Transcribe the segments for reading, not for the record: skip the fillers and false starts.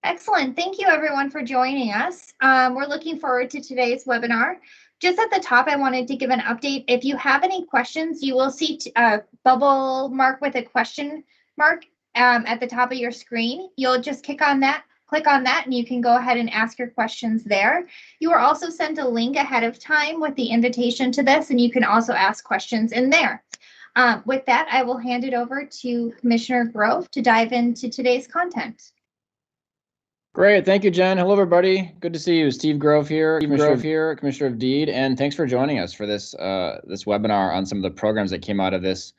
Excellent. Thank you, everyone, for joining us. We're looking forward to today's webinar. Just at the top, I wanted to give an update. If you have any questions, you will see a bubble mark with a question mark at the top of your screen. You'll just click on that, and you can go ahead and ask your questions there. You are also sent a link ahead of time with the invitation to this, and you can also ask questions in there. With that, I will hand it over to Commissioner Grove to dive into today's content. Great, thank you, Jen. Hello, everybody. Good to see you. Steve Grove here, Commissioner of Deed, and thanks for joining us for this this webinar on some of the programs that came out of this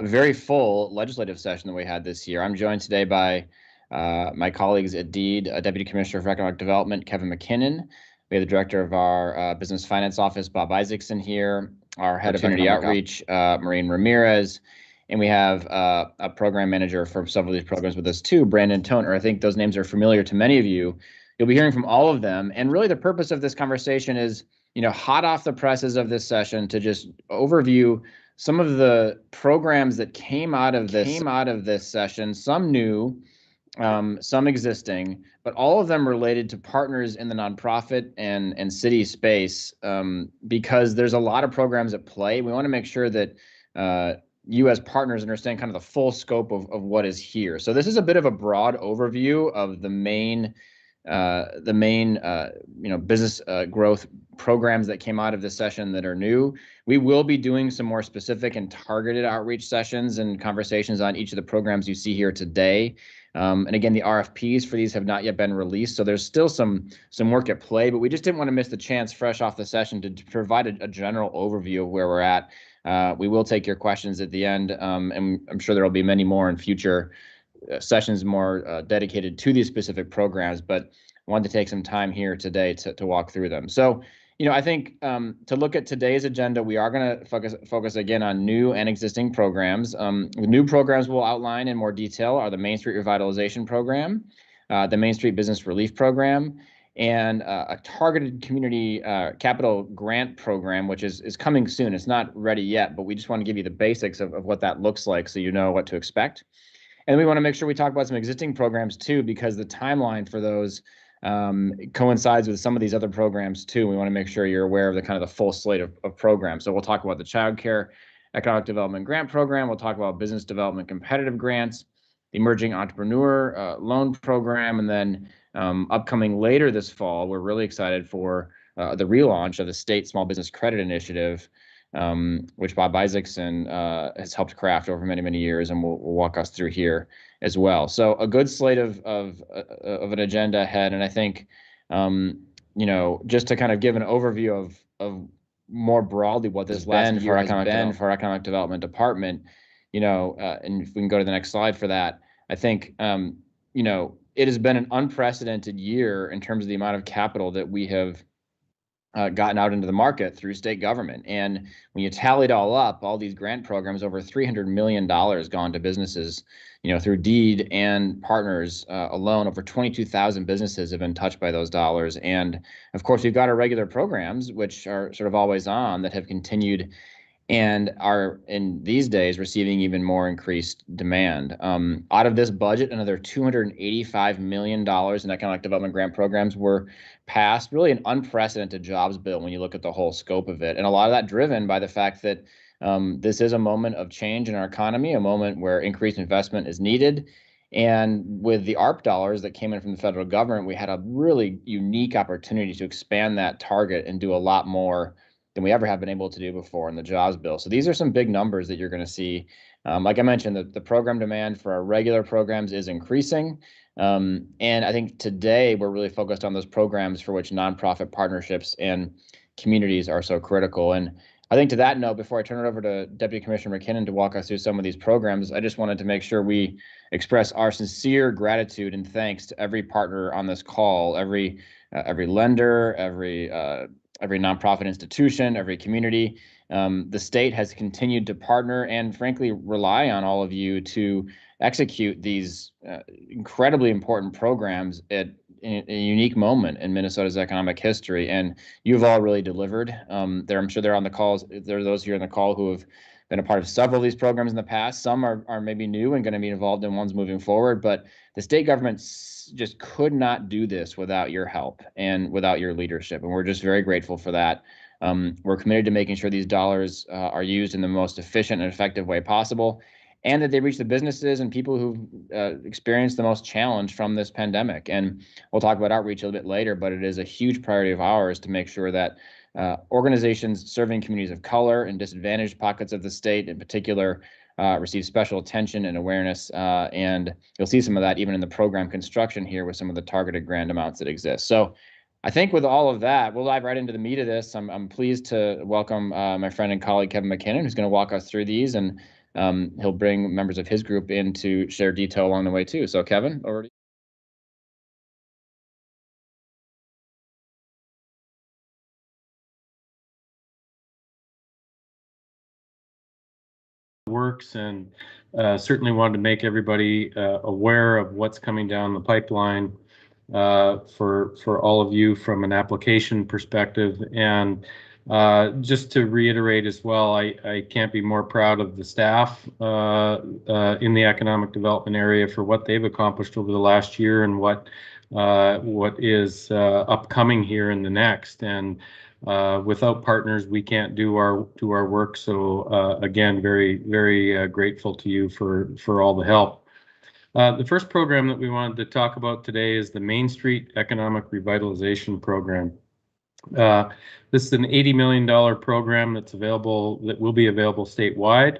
very full legislative session that we had this year. I'm joined today by my colleagues at Deed, Deputy Commissioner for Economic Development, Kevin McKinnon. We have the Director of our Business Finance Office, Bob Isaacson here, our Head of Community Outreach, Maureen Ramirez, and we have a program manager for several of these programs with us too, Brandon Toner. I think those names are familiar to many of you. You'll be hearing from all of them. And really the purpose of this conversation is, hot off the presses of this session to just overview some of the programs that came out of this session, some new, some existing, but all of them related to partners in the nonprofit and city space, because there's a lot of programs at play. We want to make sure that you as partners understand kind of the full scope of what is here. So this is a bit of a broad overview of the main business growth programs that came out of this session that are new. We will be doing some more specific and targeted outreach sessions and conversations on each of the programs you see here today. And again, the RFPs for these have not yet been released, so there's still some work at play, but we just didn't want to miss the chance fresh off the session to provide a general overview of where we're at. We will take your questions at the end, and I'm sure there will be many more in future sessions more dedicated to these specific programs, but I wanted to take some time here today to walk through them. So, I think to look at today's agenda, we are going to focus again on new and existing programs. The new programs we'll outline in more detail are the Main Street Revitalization Program, the Main Street Business Relief Program, and a targeted community capital grant program, which is coming soon. It's not ready yet, but we just want to give you the basics of what that looks like so you know what to expect. And we want to make sure we talk about some existing programs too, because the timeline for those coincides with some of these other programs too. We want to make sure you're aware of the kind of the full slate of programs. So we'll talk about the Child Care Economic Development Grant Program. We'll talk about Business Development Competitive Grants, the Emerging Entrepreneur Loan Program, and then upcoming later this fall, we're really excited for the relaunch of the State Small Business Credit Initiative, which Bob Isaacson has helped craft over many, many years, and will walk us through here as well. So a good slate of an agenda ahead, and I think, just to kind of give an overview of more broadly what this last year has been for our Economic Development Department, and if we can go to the next slide for that, I think, it has been an unprecedented year in terms of the amount of capital that we have gotten out into the market through state government. And when you tally it all up, all these grant programs, over $300 million gone to businesses, through Deed and partners alone. Over 22,000 businesses have been touched by those dollars. And of course, we've got our regular programs, which are sort of always on, that have continued and are in these days receiving even more increased demand. Out of this budget, another $285 million in economic development grant programs were passed, really an unprecedented jobs bill when you look at the whole scope of it. And a lot of that driven by the fact that this is a moment of change in our economy, a moment where increased investment is needed. And with the ARP dollars that came in from the federal government, we had a really unique opportunity to expand that target and do a lot more than we ever have been able to do before in the jobs bill. So these are some big numbers that you're going to see. Like I mentioned, the program demand for our regular programs is increasing. And I think today we're really focused on those programs for which nonprofit partnerships and communities are so critical. And I think to that note, before I turn it over to Deputy Commissioner McKinnon to walk us through some of these programs, I just wanted to make sure we express our sincere gratitude and thanks to every partner on this call, every lender, every nonprofit institution, every community. The state has continued to partner and frankly rely on all of you to execute these incredibly important programs at a unique moment in Minnesota's economic history. And you've all really delivered. I'm sure they're on the calls. There are those here on the call who have been a part of several of these programs in the past. Some are maybe new and going to be involved in ones moving forward, but the state government just could not do this without your help and without your leadership. And we're just very grateful for that. We're committed to making sure these dollars are used in the most efficient and effective way possible, and that they reach the businesses and people who've experienced the most challenge from this pandemic. And we'll talk about outreach a little bit later, but it is a huge priority of ours to make sure that organizations serving communities of color and disadvantaged pockets of the state in particular receive special attention and awareness. And you'll see some of that even in the program construction here with some of the targeted grant amounts that exist. So I think with all of that, we'll dive right into the meat of this. I'm pleased to welcome my friend and colleague, Kevin McKinnon, who's going to walk us through these, and he'll bring members of his group in to share detail along the way too. So Kevin, over to you. Works, and certainly wanted to make everybody aware of what's coming down the pipeline for all of you from an application perspective. And just to reiterate as well, I can't be more proud of the staff in the economic development area for what they've accomplished over the last year and what is upcoming here in the next. And without partners, we can't do our work. So again, very grateful to you for all the help. The first program that we wanted to talk about today is the Main Street Economic Revitalization Program. This is an $80 million program that will be available statewide,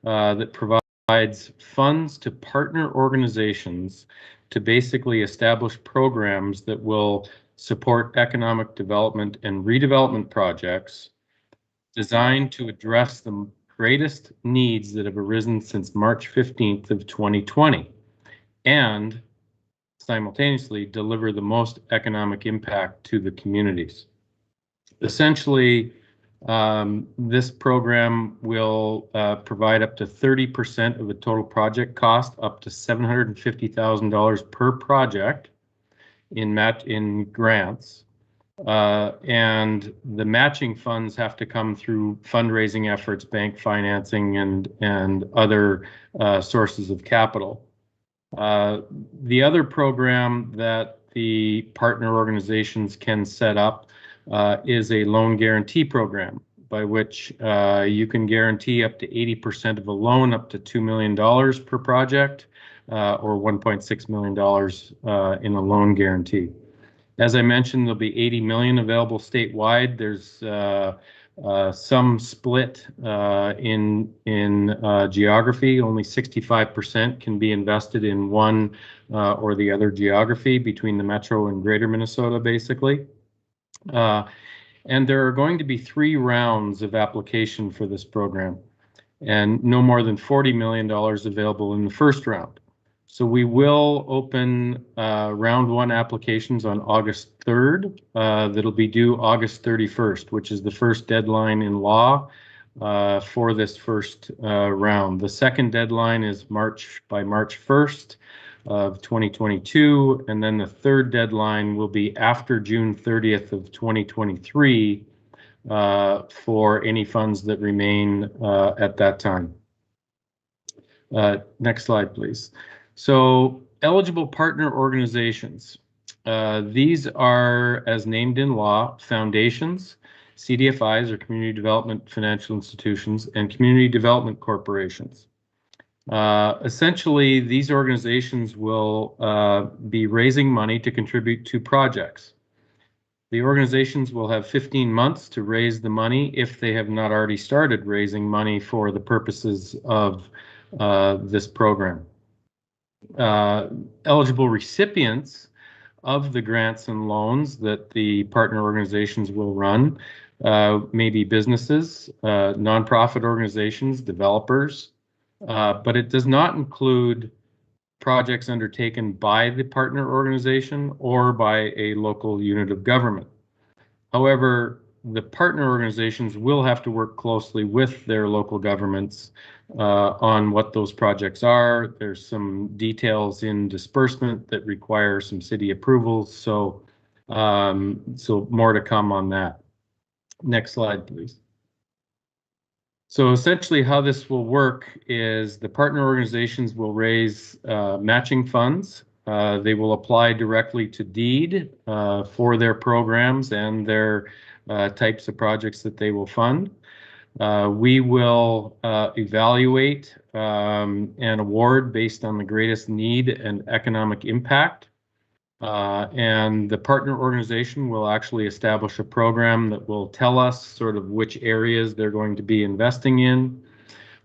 that provides funds to partner organizations to basically establish programs that will support economic development and redevelopment projects designed to address the greatest needs that have arisen since March 15th of 2020, and simultaneously deliver the most economic impact to the communities. Essentially, this program will provide up to 30% of the total project cost, up to $750,000 per project in grants. And the matching funds have to come through fundraising efforts, bank financing, and other sources of capital. The other program that the partner organizations can set up is a loan guarantee program, by which you can guarantee up to 80% of a loan up to $2 million per project, or $1.6 million in a loan guarantee. As I mentioned, there'll be 80 million available statewide. There's some split in geography. Only 65% can be invested in one or the other geography between the Metro and Greater Minnesota, basically. And there are going to be 3 rounds of application for this program, and no more than $40 million available in the first round. So we will open round 1 applications on August 3rd. That'll be due August 31st, which is the first deadline in law for this first round. The second deadline is March 1st of 2022, and then the third deadline will be after June 30th of 2023 for any funds that remain at that time. Next slide, please. So eligible partner organizations. These are, as named in law, foundations, CDFIs, or community development financial institutions, and community development corporations. Essentially, these organizations will be raising money to contribute to projects. The organizations will have 15 months to raise the money if they have not already started raising money for the purposes of this program. Eligible recipients of the grants and loans that the partner organizations will run may be businesses, nonprofit organizations, developers, but it does not include projects undertaken by the partner organization or by a local unit of government. However, the partner organizations will have to work closely with their local governments on what those projects are. There's some details in disbursement that require some city approvals, so more to come on that. Next slide, please. So essentially how this will work is the partner organizations will raise matching funds. They will apply directly to DEED for their programs and their types of projects that they will fund. We will evaluate and award based on the greatest need and economic impact. And the partner organization will actually establish a program that will tell us sort of which areas they're going to be investing in.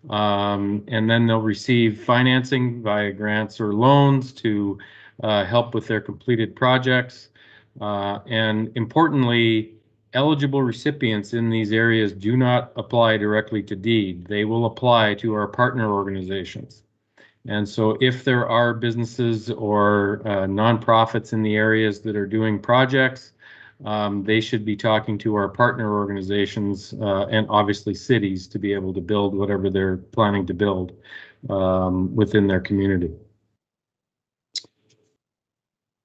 And then they'll receive financing via grants or loans to help with their completed projects. And importantly, eligible recipients in these areas do not apply directly to DEED. They will apply to our partner organizations. And so if there are businesses or nonprofits in the areas that are doing projects, they should be talking to our partner organizations and obviously cities to be able to build whatever they're planning to build within their community.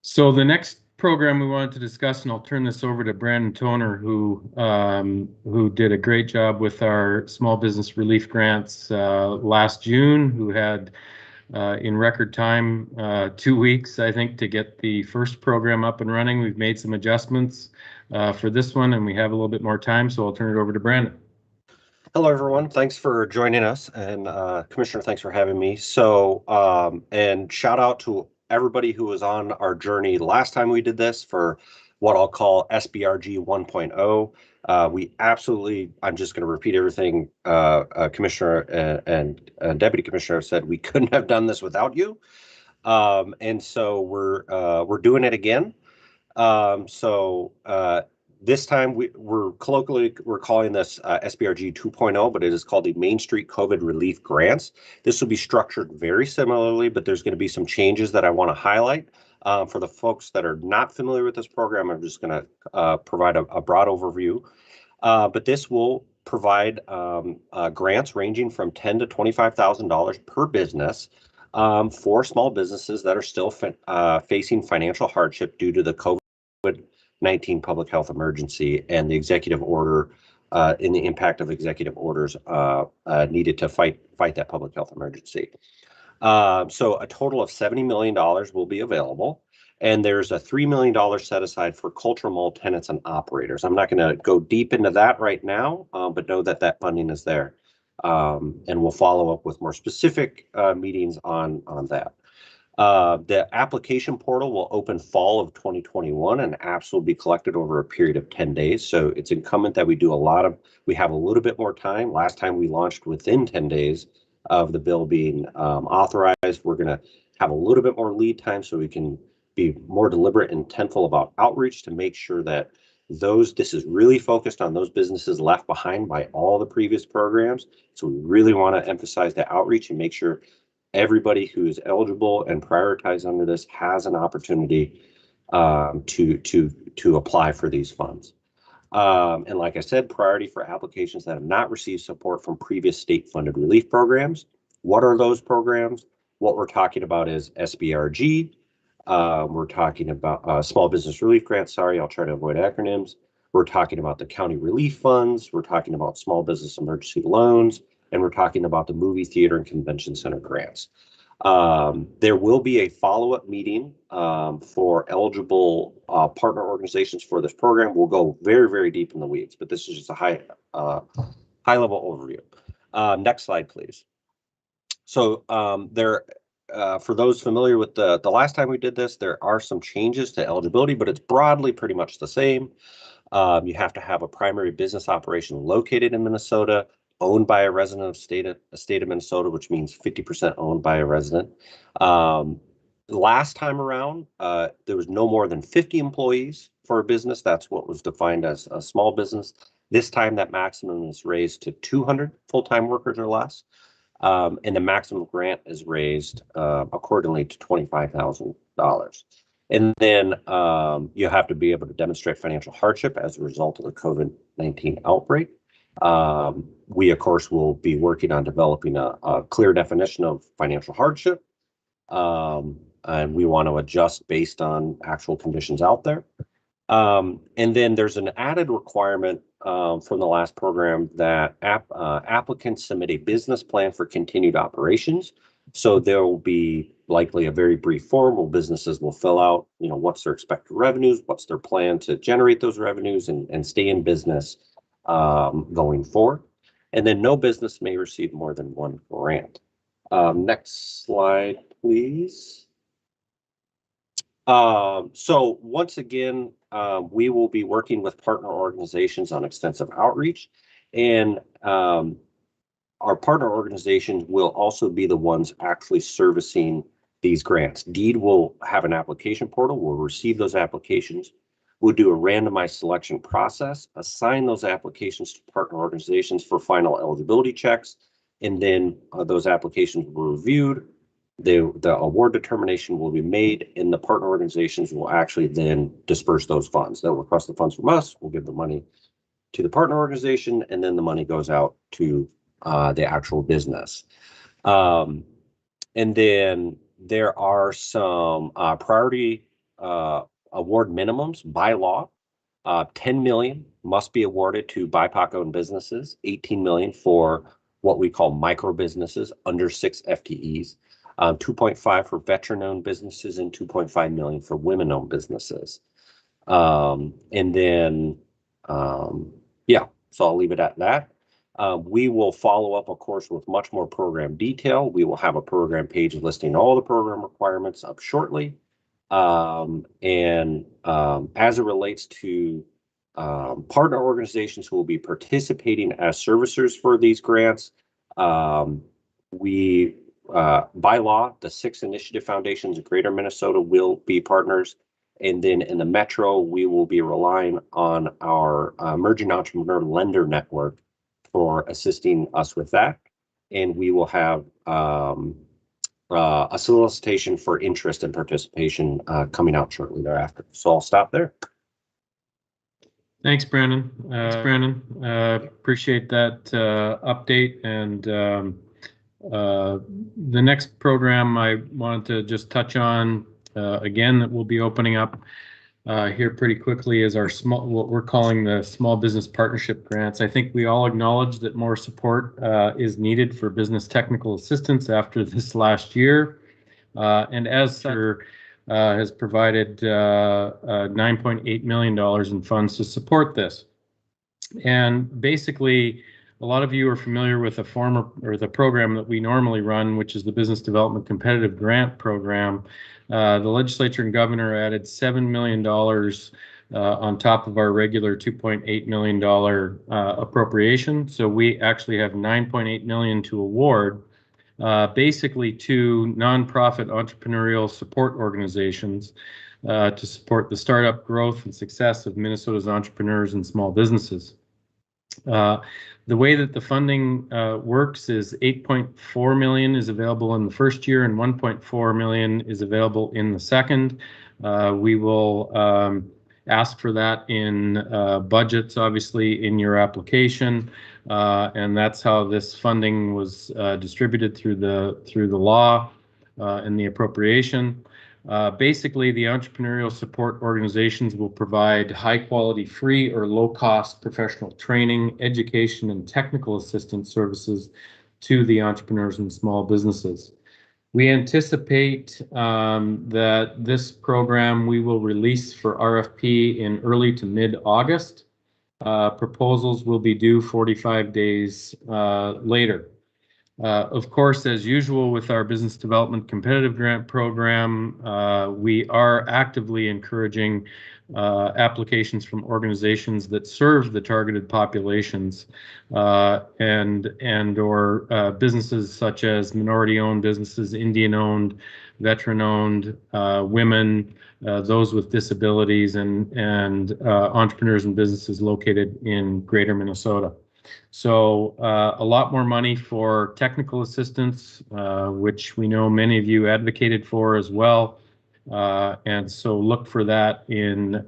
So the next program we wanted to discuss, and I'll turn this over to Brandon Toner, who did a great job with our small business relief grants last June, who had in record time 2 weeks, I think, to get the first program up and running. We've made some adjustments for this one, and we have a little bit more time, so I'll turn it over to Brandon. Hello, everyone. Thanks for joining us, and Commissioner, thanks for having me. So, and shout out to everybody who was on our journey last time we did this for what I'll call SBRG 1.0. We absolutely, I'm just going to repeat everything Commissioner and Deputy Commissioner said. We couldn't have done this without you. And so we're doing it again. This time we're calling this SBRG 2.0, but it is called the Main Street COVID Relief Grants. This will be structured very similarly, but there's going to be some changes that I want to highlight. For the folks that are not familiar with this program, I'm just going to provide a broad overview. But this will provide grants ranging from $10,000 to $25,000 per business for small businesses that are still facing financial hardship due to the COVID-19 public health emergency and the executive order and the impact of executive orders needed to fight that public health emergency. So a total of $70 million will be available, and there's a $3 million set aside for cultural mall tenants and operators. I'm not going to go deep into that right now, but know that that funding is there, and we'll follow up with more specific meetings on that. The application portal will open fall of 2021, and apps will be collected over a period of 10 days. So it's incumbent that we have a little bit more time. Last time we launched within 10 days of the bill being authorized. We're going to have a little bit more lead time so we can be more deliberate and intentful about outreach to make sure that this is really focused on those businesses left behind by all the previous programs. So we really want to emphasize the outreach and make sure everybody who is eligible and prioritized under this has an opportunity to apply for these funds. And like I said, priority for applications that have not received support from previous state-funded relief programs. What are those programs? What we're talking about is SBRG. We're talking about small business relief grants. Sorry, I'll try to avoid acronyms. We're talking about the county relief funds. We're talking about small business emergency loans. And we're talking about the movie theater and convention center grants. There will be a follow-up meeting for eligible partner organizations for this program. We'll go very, very deep in the weeds, but this is just a high-level overview. Next slide, please. So for those familiar with the last time we did this, there are some changes to eligibility, but it's broadly pretty much the same. You have to have a primary business operation located in Minnesota, owned by a resident of the state of Minnesota, which means 50% owned by a resident. Last time around, there was no more than 50 employees for a business. That's what was defined as a small business. This time, that maximum is raised to 200 full-time workers or less, and the maximum grant is raised accordingly to $25,000. And then you have to be able to demonstrate financial hardship as a result of the COVID-19 outbreak. We, of course, will be working on developing a clear definition of financial hardship, and we want to adjust based on actual conditions out there. And then there's an added requirement from the last program that applicants submit a business plan for continued operations. So there will be likely a very brief form where businesses will fill out, what's their expected revenues, what's their plan to generate those revenues and stay in business going forward. And then no business may receive more than one grant. Next slide, please. So once again, we will be working with partner organizations on extensive outreach, and our partner organizations will also be the ones actually servicing these grants. DEED will have an application portal. We'll receive those applications. We'll do a randomized selection process, assign those applications to partner organizations for final eligibility checks, and then those applications will be reviewed. The award determination will be made, and the partner organizations will actually then disperse those funds. They'll request the funds from us. We'll give the money to the partner organization, and then the money goes out to the actual business. And then there are some priority award minimums by law. 10 million must be awarded to BIPOC-owned businesses, 18 million for what we call micro businesses under 6 FTEs, 2.5 for veteran-owned businesses, and 2.5 million for women-owned businesses. And then, yeah, so I'll leave it at that. We will follow up, of course, with much more program detail. We will have a program page listing all the program requirements up shortly. As it relates to partner organizations who will be participating as servicers for these grants, by law, the 6 initiative foundations in Greater Minnesota will be partners. And then in the Metro, we will be relying on our emerging entrepreneur lender network for assisting us with that. And we will have a solicitation for interest and participation coming out shortly thereafter. So I'll stop there. Thanks, Brandon. Appreciate that update. And the next program I wanted to just touch on again that we'll be opening up here pretty quickly is our what we're calling the small business partnership grants. I think we all acknowledge that more support is needed for business technical assistance after this last year, and as such has provided $9.8 million in funds to support this. And basically, a lot of you are familiar with the program that we normally run, which is the Business Development Competitive Grant Program. The legislature and governor added $7 million on top of our regular $2.8 million appropriation. So we actually have $9.8 million to award, basically to nonprofit entrepreneurial support organizations to support the startup growth and success of Minnesota's entrepreneurs and small businesses. The way that the funding works is $8.4 million is available in the first year and $1.4 million is available in the second. We will ask for that in budgets, obviously, in your application, and that's how this funding was distributed through the law and the appropriation. Basically, the entrepreneurial support organizations will provide high-quality, free or low-cost professional training, education, and technical assistance services to the entrepreneurs and small businesses. We anticipate that this program we will release for RFP in early to mid-August. Proposals will be due 45 days later. Of course, as usual with our Business Development Competitive Grant Program, we are actively encouraging applications from organizations that serve the targeted populations and or businesses such as minority-owned businesses, Indian-owned, veteran-owned, women, those with disabilities, and entrepreneurs and businesses located in Greater Minnesota. So a lot more money for technical assistance, which we know many of you advocated for as well. And so look for that in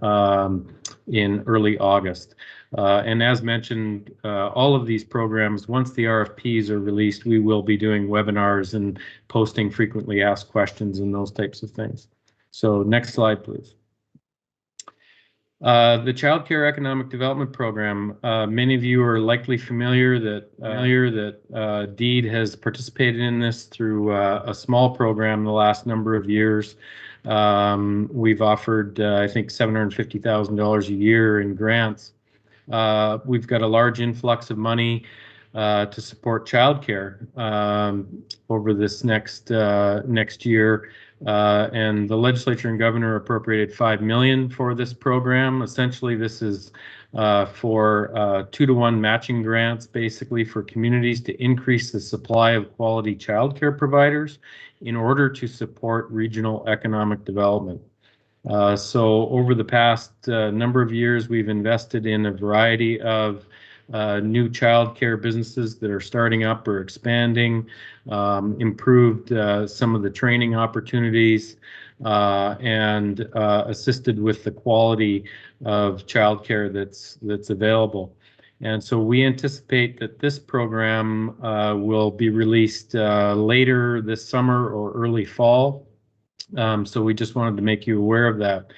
early August. And as mentioned, all of these programs, once the RFPs are released, we will be doing webinars and posting frequently asked questions and those types of things. So next slide, please. The Child Care Economic Development Program. Many of you are likely familiar that DEED has participated in this through a small program the last number of years. We've offered, I think, $750,000 a year in grants. We've got a large influx of money to support childcare over this next year. And the legislature and governor appropriated $5 million for this program. Essentially, this is for 2-to-1 matching grants, basically for communities to increase the supply of quality childcare providers in order to support regional economic development. So over the past number of years, we've invested in a variety of new childcare businesses that are starting up or expanding, improved some of the training opportunities, and assisted with the quality of childcare that's available. And so we anticipate that this program will be released later this summer or early fall. So we just wanted to make you aware of that.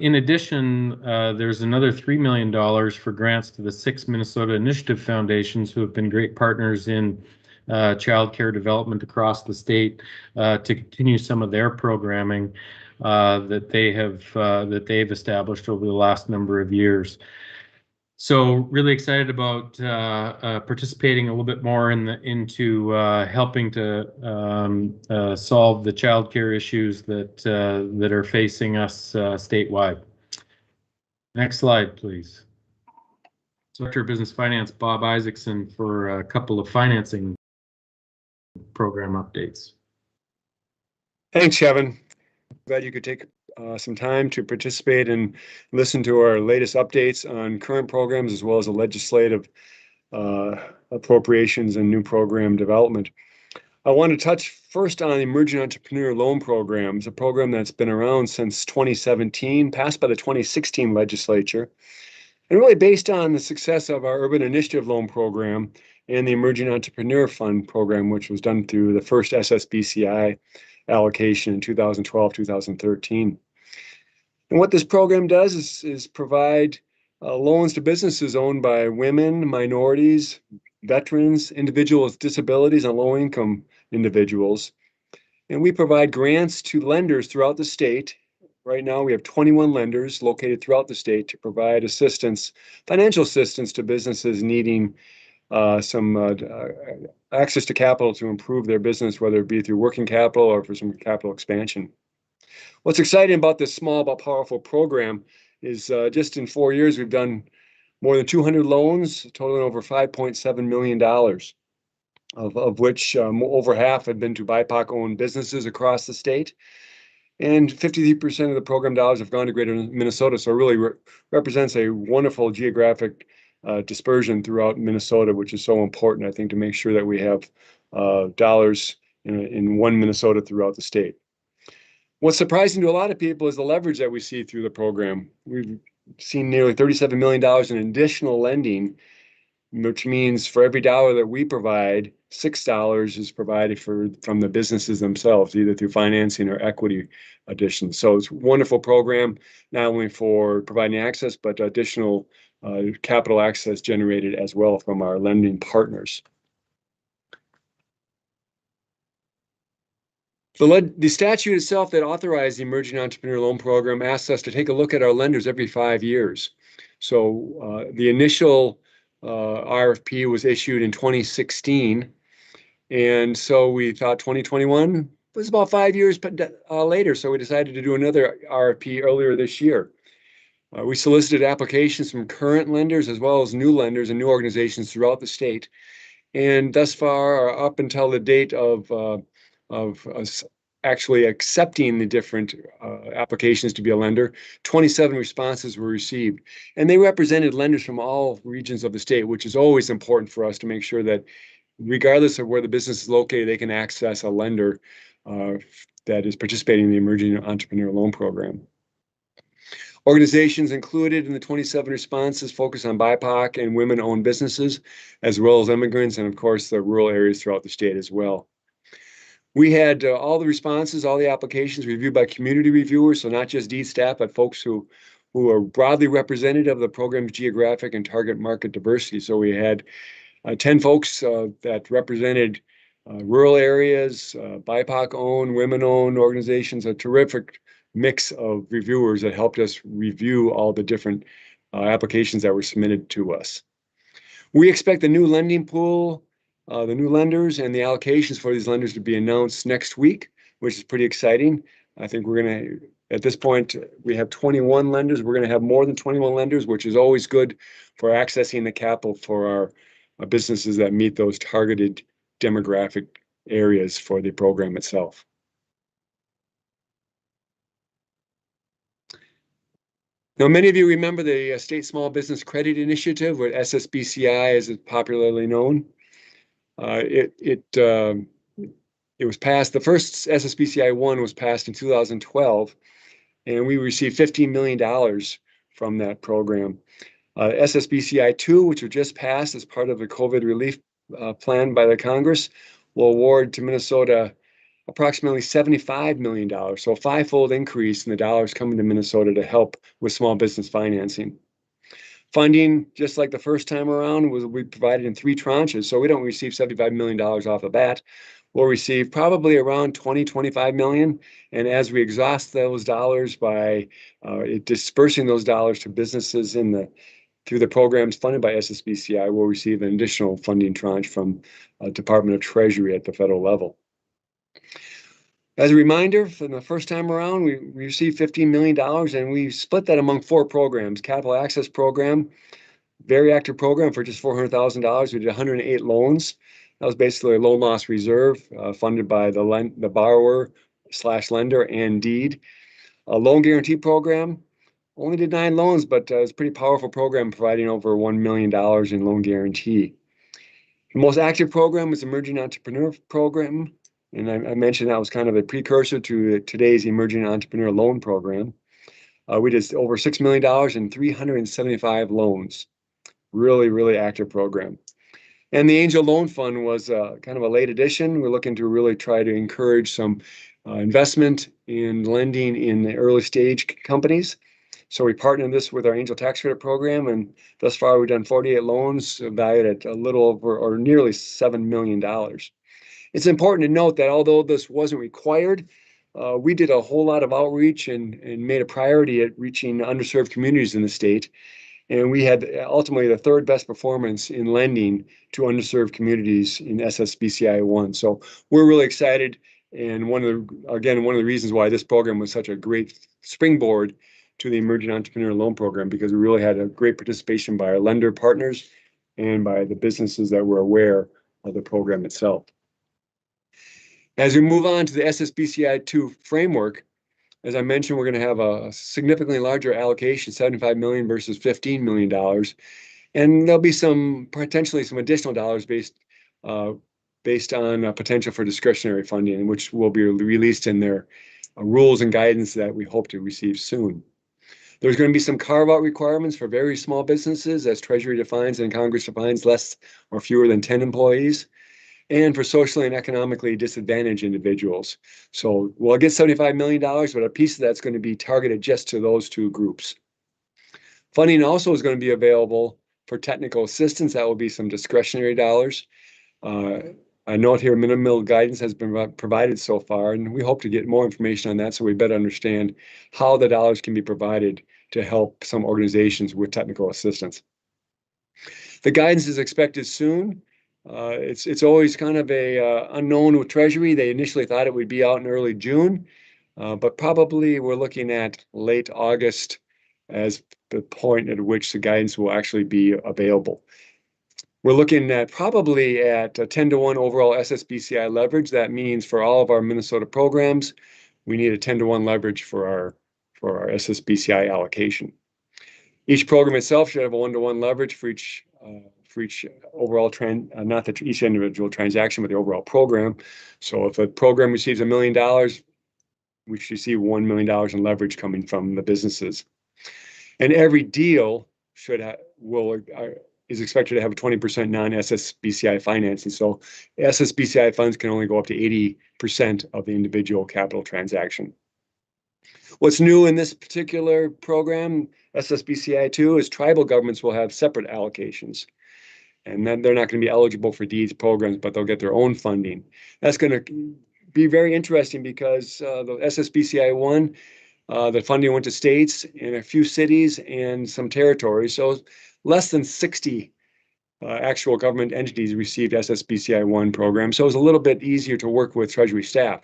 In addition, there's another $3 million for grants to the 6 Minnesota Initiative Foundations, who have been great partners in child care development across the state, to continue some of their programming that they've established over the last number of years. So really excited about participating a little bit more into helping to solve the childcare issues that are facing us statewide. Next slide, please. Director of Business Finance, Bob Isaacson, for a couple of financing program updates. Thanks, Kevin. Glad you could take some time to participate and listen to our latest updates on current programs, as well as the legislative appropriations and new program development. I want to touch first on the Emerging Entrepreneur Loan Programs, a program that's been around since 2017, passed by the 2016 legislature, and really based on the success of our Urban Initiative Loan Program and the Emerging Entrepreneur Fund Program, which was done through the first SSBCI allocation in 2012-2013. And what this program does is provide loans to businesses owned by women, minorities, veterans, individuals with disabilities, and low-income individuals. And we provide grants to lenders throughout the state. Right now, we have 21 lenders located throughout the state to provide assistance, financial assistance to businesses needing some access to capital to improve their business, whether it be through working capital or for some capital expansion. What's exciting about this small but powerful program is just in 4 years, we've done more than 200 loans, totaling over $5.7 million, of which over half have been to BIPOC-owned businesses across the state. And 53% of the program dollars have gone to Greater Minnesota, so it really represents a wonderful geographic dispersion throughout Minnesota, which is so important, I think, to make sure that we have dollars in one Minnesota throughout the state. What's surprising to a lot of people is the leverage that we see through the program. We've seen nearly $37 million in additional lending, which means for every dollar that we provide, $6 is provided from the businesses themselves, either through financing or equity additions. So it's a wonderful program, not only for providing access, but additional capital access generated as well from our lending partners. The statute itself that authorized the Emerging Entrepreneur Loan Program asks us to take a look at our lenders every 5 years. So the initial RFP was issued in 2016. And so we thought 2021 was about 5 years later. So we decided to do another RFP earlier this year. We solicited applications from current lenders as well as new lenders and new organizations throughout the state. And thus far, up until the date of us actually accepting the different applications to be a lender, 27 responses were received. And they represented lenders from all regions of the state, which is always important for us to make sure that regardless of where the business is located, they can access a lender that is participating in the Emerging Entrepreneur Loan Program. Organizations included in the 27 responses focus on BIPOC and women-owned businesses, as well as immigrants, and of course, the rural areas throughout the state as well. We had all the responses, all the applications reviewed by community reviewers, so not just DEED staff, but folks who who are broadly representative of the program's geographic and target market diversity. So we had 10 folks that represented rural areas, BIPOC-owned, women-owned organizations, a terrific mix of reviewers that helped us review all the different applications that were submitted to us. We expect the new lending pool, the new lenders, and the allocations for these lenders to be announced next week, which is pretty exciting. I think we're going to, at this point, we have 21 lenders. We're going to have more than 21 lenders, which is always good for accessing the capital for our businesses that meet those targeted demographic areas for the program itself. Now, many of you remember the State Small Business Credit Initiative, or SSBCI as it's popularly known. It was passed, the first SSBCI 1 was passed in 2012, and we received $15 million from that program. SSBCI 2, which was just passed as part of the COVID relief plan by the Congress, will award to Minnesota approximately $75 million, so a five-fold increase in the dollars coming to Minnesota to help with small business financing. Funding, just like the first time around, will be provided in 3 tranches, so we don't receive $75 million off the bat. We'll receive probably around 25 million, and as we exhaust those dollars by dispersing those dollars to businesses through the programs funded by SSBCI, we'll receive an additional funding tranche from Department of Treasury at the federal level. As a reminder, from the first time around, we received $15 million, and we split that among 4 programs. Capital Access Program, very active program for just $400,000. We did 108 loans. That was basically a loan loss reserve funded by the borrower/lender and deed. A loan guarantee program, only did 9 loans, but it's a pretty powerful program providing over $1 million in loan guarantee. The most active program is Emerging Entrepreneur Program. And I mentioned that was kind of a precursor to today's Emerging Entrepreneur Loan Program. We did over $6 million in 375 loans. Really, really active program. And the Angel Loan Fund was kind of a late addition. We're looking to really try to encourage some investment in lending in the early stage companies. So we partnered this with our Angel Tax Credit Program, and thus far we've done 48 loans valued at a little over or nearly $7 million. It's important to note that although this wasn't required, we did a whole lot of outreach and made a priority at reaching underserved communities in the state. And we had ultimately the 3rd best performance in lending to underserved communities in SSBCI 1. So we're really excited. And one of the reasons why this program was such a great springboard to the Emerging Entrepreneur Loan Program, because we really had a great participation by our lender partners and by the businesses that were aware of the program itself. As we move on to the SSBCI 2 framework, as I mentioned, we're going to have a significantly larger allocation, $75 million versus $15 million. And there'll be potentially some additional dollars based on potential for discretionary funding, which will be released in their rules and guidance that we hope to receive soon. There's going to be some carve-out requirements for very small businesses, as Treasury defines and Congress defines less or fewer than 10 employees. And for socially and economically disadvantaged individuals. So we'll get $75 million, but a piece of that's going to be targeted just to those 2 groups. Funding also is going to be available for technical assistance. That will be some discretionary dollars. I note here minimal guidance has been provided so far, and we hope to get more information on that so we better understand how the dollars can be provided to help some organizations with technical assistance. The guidance is expected soon. It's always kind of a unknown with Treasury. They initially thought it would be out in early June, but probably we're looking at late August as the point at which the guidance will actually be available. We're looking at probably at a 10-to-1 overall SSBCI leverage. That means for all of our Minnesota programs, we need a 10-to-1 leverage for our SSBCI allocation. Each program itself should have a 1-to-1 leverage for each overall not each individual transaction, but the overall program. So if a program receives $1 million, we should see $1 million in leverage coming from the businesses. And every deal is expected to have a 20% non-SSBCI financing. So SSBCI funds can only go up to 80% of the individual capital transaction. What's new in this particular program, SSBCI2, is tribal governments will have separate allocations. And then they're not going to be eligible for these programs, but they'll get their own funding. That's going to be very interesting because the SSBCI1, the funding went to states in a few cities and some territories. So less than 60 actual government entities received SSBCI1 program. So it was a little bit easier to work with Treasury staff.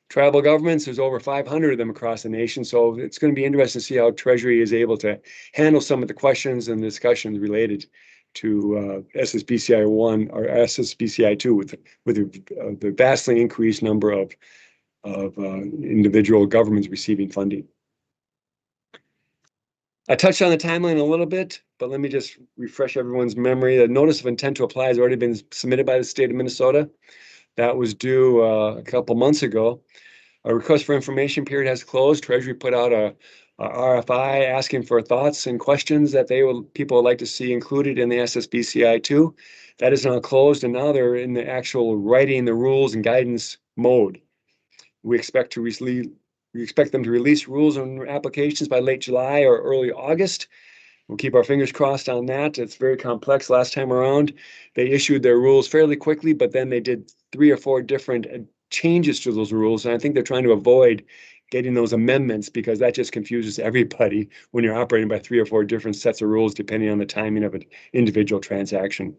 Tribal governments, there's over 500 of them across the nation. So it's going to be interesting to see how Treasury is able to handle some of the questions and discussions related to SSBCI1 or SSBCI2 with the vastly increased number of individual governments receiving funding. I touched on the timeline a little bit, but let me just refresh everyone's memory. The notice of intent to apply has already been submitted by the state of Minnesota. That was due a couple months ago. A request for information period has closed. Treasury put out a RFI asking for thoughts and questions that people would like to see included in the SSBCI2. That is now closed, and now they're in the actual writing the rules and guidance mode. We expect them to release rules and applications by late July or early August. We'll keep our fingers crossed on that. It's very complex. Last time around, they issued their rules fairly quickly, but then they did 3 or 4 different changes to those rules. And I think they're trying to avoid getting those amendments because that just confuses everybody when you're operating by 3 or 4 different sets of rules, depending on the timing of an individual transaction.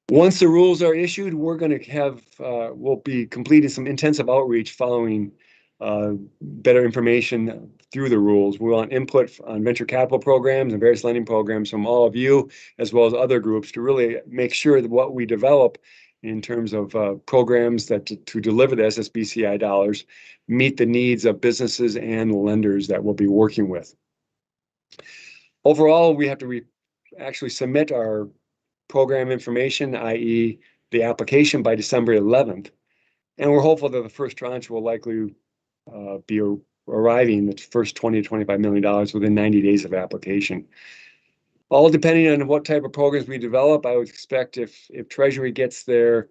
Once the rules are issued, we're going to we'll be completing some intensive outreach following better information through the rules. We want input on venture capital programs and various lending programs from all of you, as well as other groups, to really make sure that what we develop in terms of programs that to deliver the SSBCI dollars meet the needs of businesses and lenders that we'll be working with. Overall, we have to actually submit our program information, i.e. the application, by December 11th. And we're hopeful that the first tranche will likely be arriving, the first $20 to $25 million within 90 days of application. All depending on what type of programs we develop, I would expect if Treasury gets their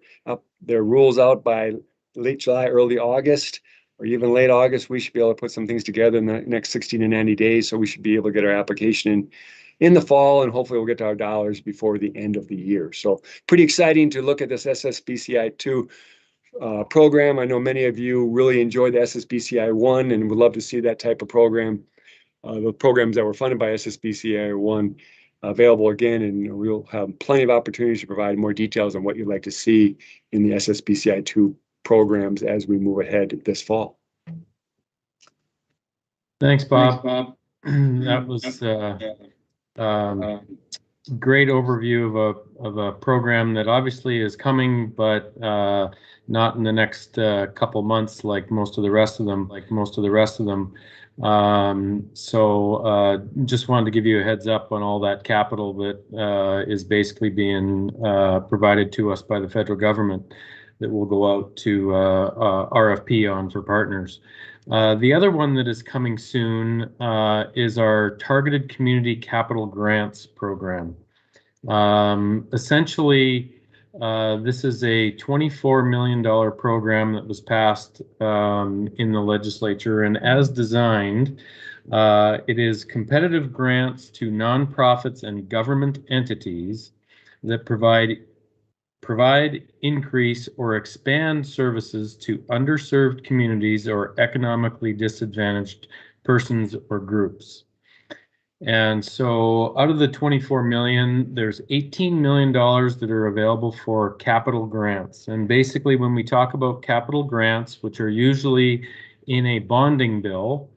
rules out by late July, early August, or even late August, we should be able to put some things together in the next 60 to 90 days. So we should be able to get our application in the fall, and hopefully we'll get to our dollars before the end of the year. So pretty exciting to look at this SSBCI2 program. I know many of you really enjoy the SSBCI1 and would love to see that type of program, the programs that were funded by SSBCI1 available again, and we'll have plenty of opportunities to provide more details on what you'd like to see in the SSBCI2 programs as we move ahead this fall. Thanks, Bob. That was great overview of a program that obviously is coming, but not in the next couple months like most of the rest of them. So just wanted to give you a heads up on all that capital that is basically being provided to us by the federal government that will go out to RFP on for partners. The other one that is coming soon is our Targeted Community Capital Grants program. Essentially, this is a $24 million program that was passed in the legislature, and as designed, it is competitive grants to nonprofits and government entities that provide, increase, or expand services to underserved communities or economically disadvantaged persons or groups. And so out of the 24 million, there's $18 million that are available for capital grants. And basically, when we talk about capital grants, which are usually in a bonding bill,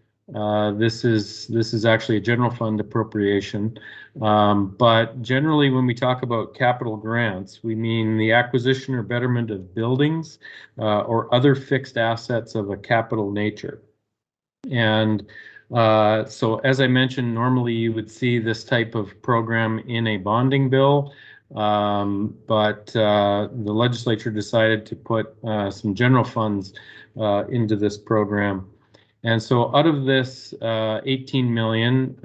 this is actually a general fund appropriation. But generally, when we talk about capital grants, we mean the acquisition or betterment of buildings or other fixed assets of a capital nature. And so as I mentioned, normally you would see this type of program in a bonding bill, but the legislature decided to put some general funds into this program. And so out of this 18 million,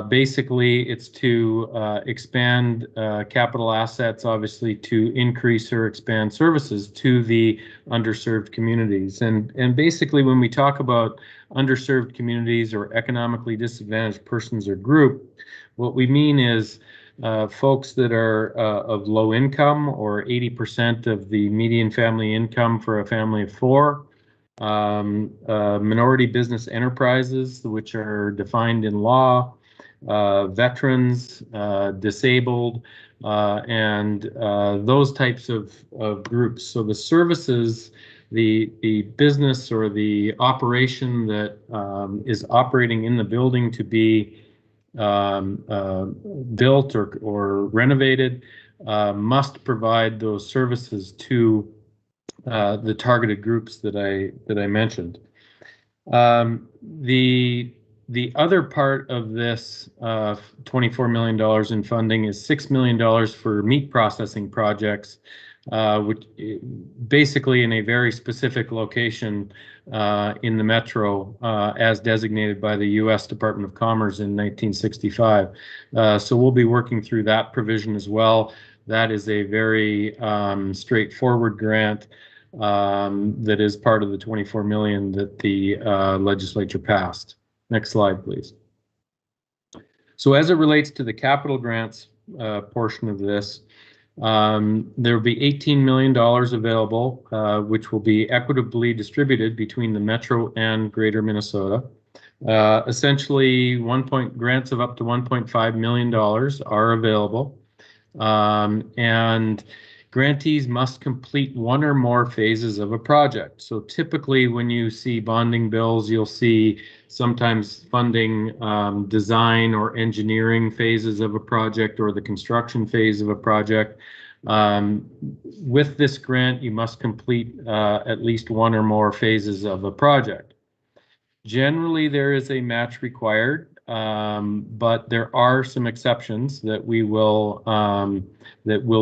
Basically, it's to expand capital assets, obviously, to increase or expand services to the underserved communities. And basically, when we talk about underserved communities or economically disadvantaged persons or group, what we mean is folks that are of low income, or 80% of the median family income for a family of 4. Minority business enterprises, which are defined in law, veterans, disabled, and those types of groups. So the services, the business or the operation that is operating in the building to be built or renovated must provide those services to the targeted groups that I mentioned. The other part of this $24 million in funding is $6 million for meat processing projects, which basically in a very specific location in the metro, as designated by the U.S. Department of Commerce in 1965. So we'll be working through that provision as well. That is a very straightforward grant that is part of the 24 million that the legislature passed. Next slide, please. So as it relates to the capital grants portion of this, there will be $18 million available, which will be equitably distributed between the Metro and Greater Minnesota. Essentially, grants of up to $1.5 million are available, and grantees must complete one or more phases of a project. So typically when you see bonding bills, you'll see sometimes funding design or engineering phases of a project or the construction phase of a project. With this grant, you must complete at least one or more phases of a project. Generally, there is a match required, but there are some exceptions that will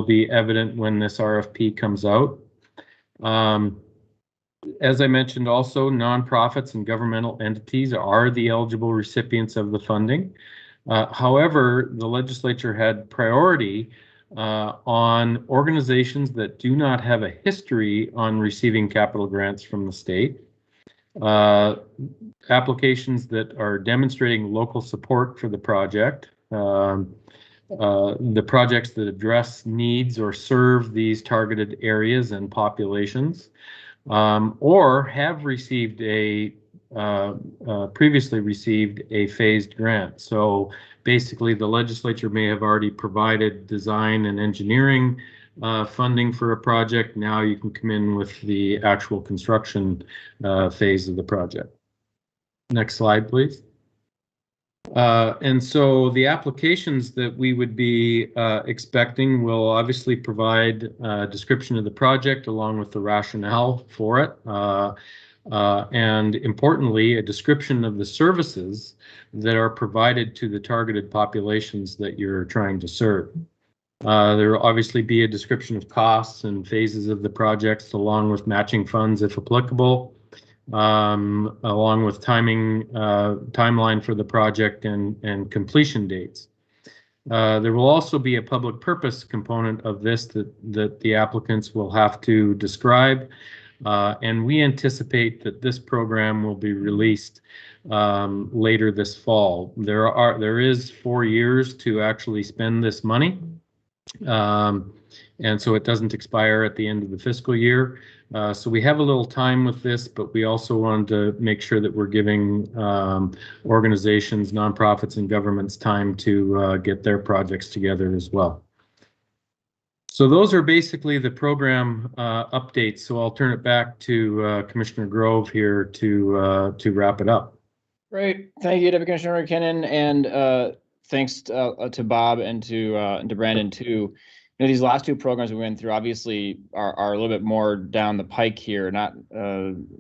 be evident when this RFP comes out. As I mentioned, also nonprofits and governmental entities are the eligible recipients of the funding. However, the legislature had priority on organizations that do not have a history on receiving capital grants from the state. Applications that are demonstrating local support for the project, the projects that address needs or serve these targeted areas and populations, or have received previously received a phased grant. So basically, the legislature may have already provided design and engineering funding for a project. Now you can come in with the actual construction phase of the project. Next slide, please. And so the applications that we would be expecting will obviously provide a description of the project along with the rationale for it. And importantly, a description of the services that are provided to the targeted populations that you're trying to serve. There will obviously be a description of costs and phases of the projects along with matching funds if applicable, along with timeline for the project and completion dates. There will also be a public purpose component of this that the applicants will have to describe, and we anticipate that this program will be released later this fall. There is 4 years to actually spend this money, and so it doesn't expire at the end of the fiscal year. So we have a little time with this, but we also wanted to make sure that we're giving organizations, nonprofits, and governments time to get their projects together as well. So those are basically the program updates. So I'll turn it back to Commissioner Grove here to wrap it up. Great, thank you, Deputy Commissioner McKinnon, and thanks to Bob and to Brandon too. You know, these last 2 programs we went through obviously are a little bit more down the pike here, not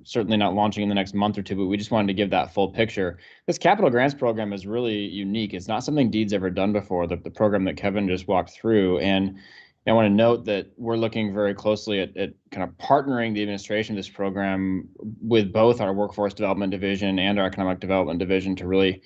certainly not launching in the next month or 2, but we just wanted to give that full picture. This capital grants program is really unique. It's not something Deed's ever done before, the program that Kevin just walked through. And I want to note that we're looking very closely at kind of partnering the administration of this program with both our Workforce Development Division and our Economic Development Division to really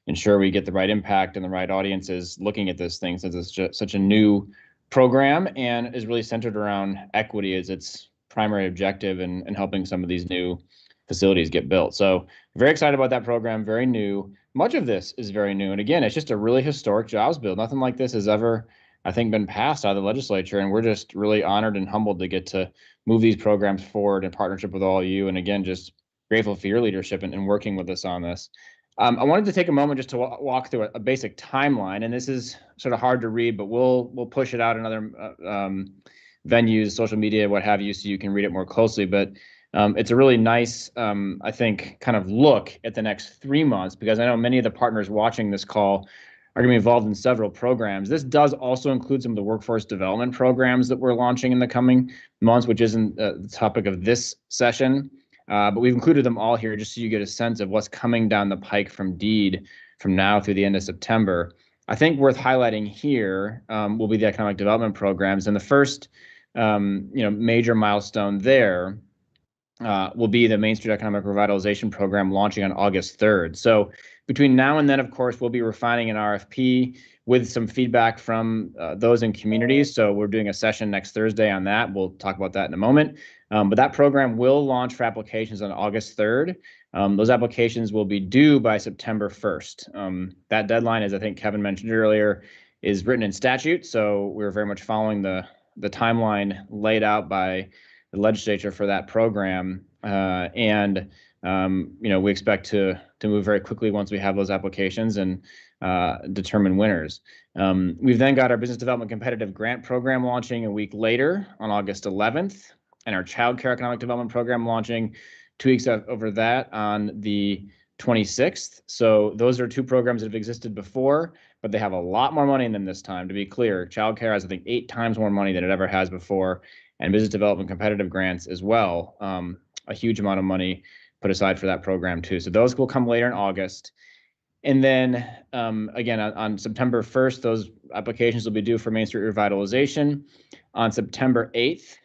ensure we get the right impact and the right audiences looking at this thing, since it's just such a new program and is really centered around equity as its primary objective in helping some of these new facilities get built. So very excited about that program, very new. Much of this is very new. And again, it's just a really historic jobs bill. Nothing like this has ever, I think, been passed out of the legislature. And we're just really honored and humbled to get to move these programs forward in partnership with all of you. And again, just grateful for your leadership and working with us on this. I wanted to take a moment just to walk through a basic timeline, and this is sort of hard to read, but we'll push it out in other venues, social media, what have you, so you can read it more closely. But it's a really nice, I think, kind of look at the next 3 months, because I know many of the partners watching this call are going to be involved in several programs. This does also include some of the workforce development programs that we're launching in the coming months, which isn't the topic of this session. But we've included them all here just so you get a sense of what's coming down the pike from DEED from now through the end of September. I think worth highlighting here will be the economic development programs. And the first major milestone there will be the Main Street Economic Revitalization Program launching on August 3rd. So between now and then, of course, we'll be refining an RFP with some feedback from those in communities. So we're doing a session next Thursday on that. We'll talk about that in a moment. But that program will launch for applications on August 3rd. Those applications will be due by September 1st. That deadline, as I think Kevin mentioned earlier, is written in statute. So we're very much following the timeline laid out by the legislature for that program. We expect to move very quickly once we have those applications and determine winners. We've then got our business development competitive grant program launching a week later on August 11th, and our child care economic development program launching 2 weeks over that on the 26th. So those are two programs that have existed before, but they have a lot more money in them this time. To be clear, child care has, I think, 8 times more money than it ever has before, and business development competitive grants as well. A huge amount of money put aside for that program too. So those will come later in August. And then again, on September 1st, those applications will be due for Main Street Revitalization. On September 8th,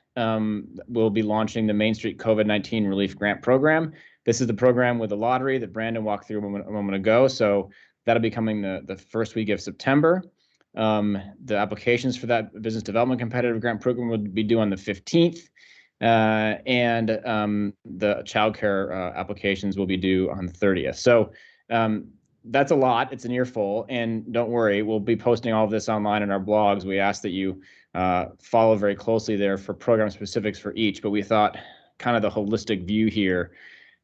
we'll be launching the Main Street COVID-19 Relief Grant Program. This is the program with the lottery that Brandon walked through a moment ago. So that'll be coming the first week of September. The applications for that business development competitive grant program will be due on the 15th. And the childcare applications will be due on the 30th. So that's a lot. It's an earful. And don't worry, we'll be posting all of this online in our blogs. We ask that you follow very closely there for program specifics for each. But we thought kind of the holistic view here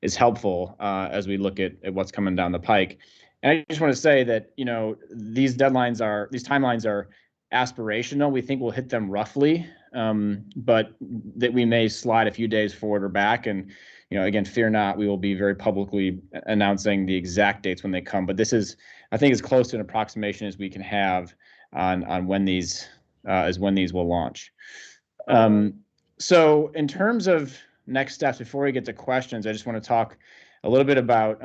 is helpful as we look at what's coming down the pike. And I just want to say that, these timelines are aspirational. We think we'll hit them roughly, but that we may slide a few days forward or back. And, again, fear not, we will be very publicly announcing the exact dates when they come. But this is, I think, as close to an approximation as we can have on when these will launch. So in terms of next steps, before we get to questions, I just want to talk a little bit about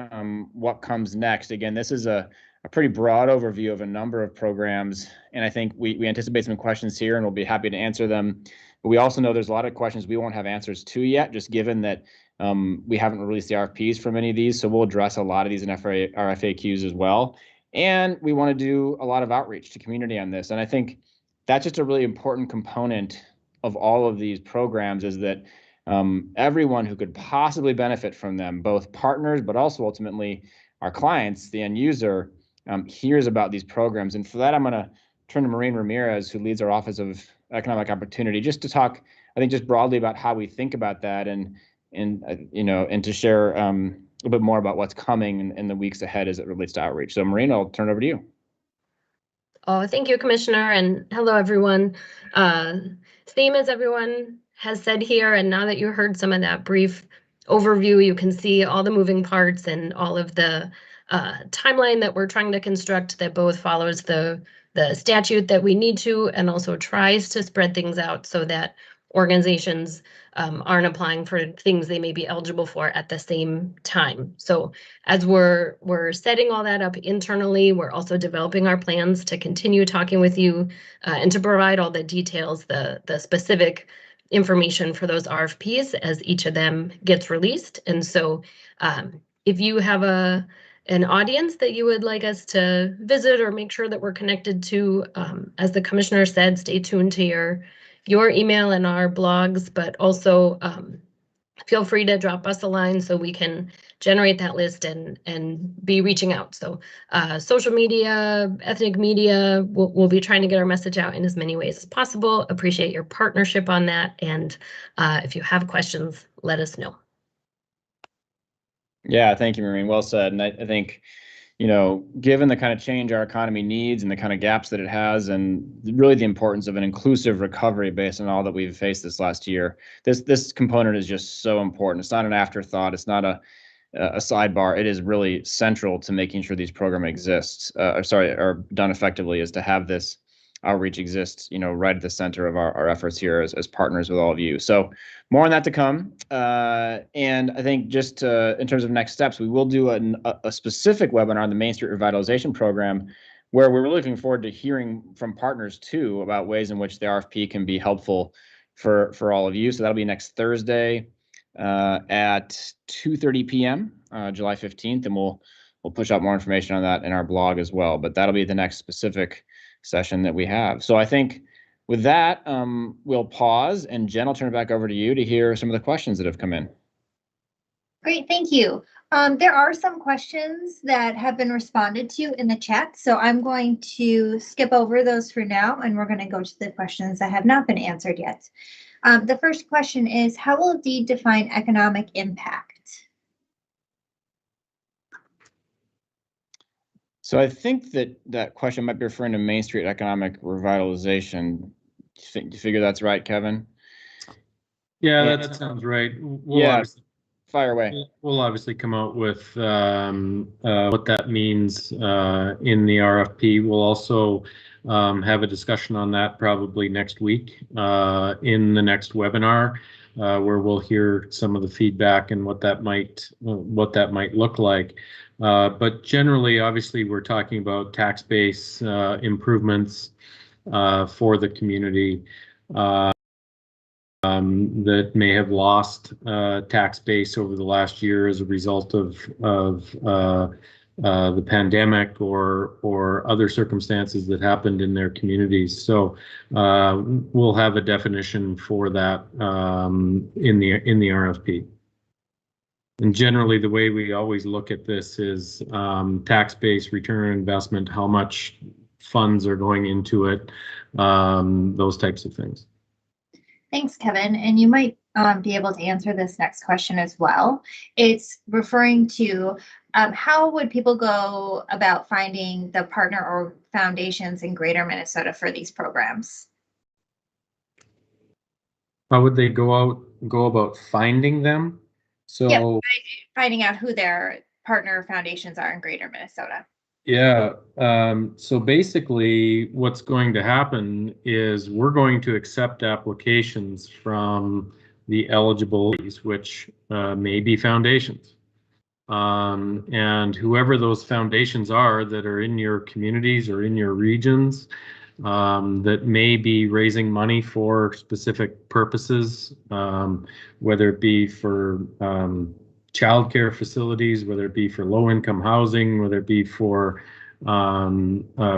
what comes next. Again, this is a pretty broad overview of a number of programs, and I think we anticipate some questions here, and we'll be happy to answer them. But we also know there's a lot of questions we won't have answers to yet, just given that we haven't released the RFPs for many of these, so we'll address a lot of these in our FAQs as well. And we want to do a lot of outreach to community on this, and I think that's just a really important component of all of these programs, is that everyone who could possibly benefit from them, both partners, but also ultimately our clients, the end user, hears about these programs. And for that, I'm going to turn to Maureen Ramirez, who leads our Office of Economic Opportunity, just to talk, I think, just broadly about how we think about that, and to share a little bit more about what's coming in the weeks ahead as it relates to outreach. So Maureen, I'll turn it over to you. Oh, thank you, Commissioner, and hello, everyone. Same as everyone has said here, and now that you heard some of that brief overview, you can see all the moving parts and all of the timeline that we're trying to construct that both follows the statute that we need to, and also tries to spread things out so that organizations aren't applying for things they may be eligible for at the same time. So as we're setting all that up internally, we're also developing our plans to continue talking with you and to provide all the details, the specific information for those RFPs as each of them gets released. And so if you have an audience that you would like us to visit or make sure that we're connected to, as the commissioner said, stay tuned to your email and our blogs, but also feel free to drop us a line so we can generate that list and be reaching out. So social media, ethnic media, we'll be trying to get our message out in as many ways as possible. Appreciate your partnership on that. And if you have questions, let us know. Yeah, thank you, Maureen. Well said. And I think, you know, given the kind of change our economy needs and the kind of gaps that it has, and really the importance of an inclusive recovery based on all that we've faced this last year, this component is just so important. It's not an afterthought. It's not a sidebar. It is really central to making sure these programs exist, are done effectively, is to have this outreach exist, you know, right at the center of our efforts here as partners with all of you. So more on that to come. And I think just in terms of next steps, we will do a specific webinar on the Main Street Revitalization Program, where we're really looking forward to hearing from partners too about ways in which the RFP can be helpful for all of you. So that'll be next Thursday at 2:30 p.m. July 15th, and we'll push out more information on that in our blog as well. But that'll be the next specific session that we have. So I think with that, we'll pause, and Jen, I'll turn it back over to you to hear some of the questions that have come in. Great, thank you. There are some questions that have been responded to in the chat, so I'm going to skip over those for now, and we're going to go to the questions that have not been answered yet. The first question is, how will DEED define economic impact? So I think that question might be referring to Main Street economic revitalization. Do you figure that's right, Kevin? Yeah, that sounds right. Fire away. We'll obviously come out with what that means in the RFP. We'll also have a discussion on that probably next week in the next webinar, where we'll hear some of the feedback and what that might look like. But generally, obviously, we're talking about tax base improvements for the community that may have lost tax base over the last year as a result of the pandemic or other circumstances that happened in their communities. So we'll have a definition for that in the RFP. And generally, the way we always look at this is tax base, return on investment, how much funds are going into it, those types of things. Thanks, Kevin. And you might be able to answer this next question as well. It's referring to how would people go about finding the partner or foundations in Greater Minnesota for these programs? How would they go about finding them? So yep, finding out who their partner foundations are in Greater Minnesota. Yeah, so basically what's going to happen is we're going to accept applications from the eligibles, which may be foundations. And whoever those foundations are that are in your communities or in your regions that may be raising money for specific purposes, whether it be for childcare facilities, whether it be for low-income housing, whether it be for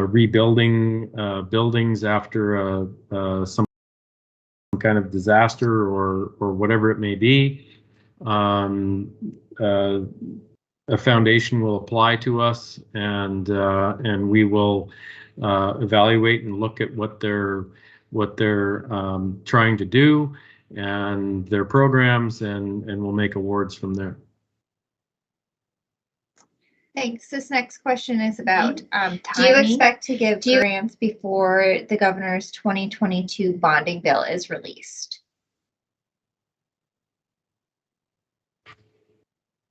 rebuilding buildings after some kind of disaster or whatever it may be. A foundation will apply to us, and we will evaluate and look at what they're trying to do and their programs, and we'll make awards from there. Thanks. This next question is about timing. Do you expect to give grants before the governor's 2022 bonding bill is released?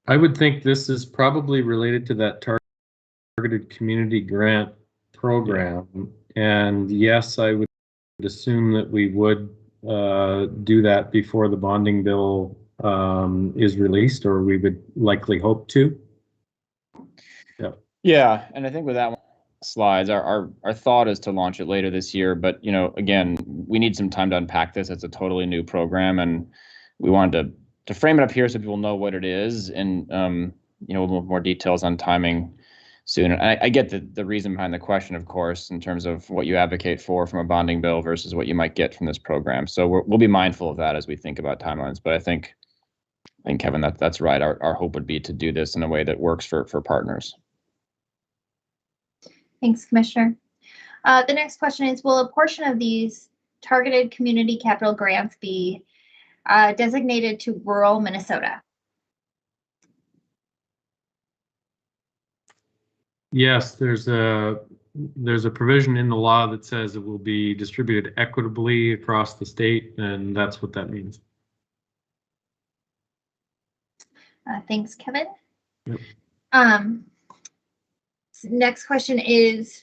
I would think this is probably related to that targeted community grant program. And yes, I would assume that we would do that before the bonding bill is released, or we would likely hope to. Yeah, and I think with that one, slides, our thought is to launch it later this year. But you know, again, we need some time to unpack this. It's a totally new program, and we wanted to frame it up here so people know what it is. And more details on timing soon. And I get the reason behind the question, of course, in terms of what you advocate for from a bonding bill versus what you might get from this program. So we'll be mindful of that as we think about timelines. But I think Kevin, that's right. Our hope would be to do this in a way that works for partners. Thanks, Commissioner. The next question is, will a portion of these targeted community capital grants be designated to rural Minnesota? Yes, there's a provision in the law that says it will be distributed equitably across the state, and that's what that means. Thanks, Kevin. Yep. Next question is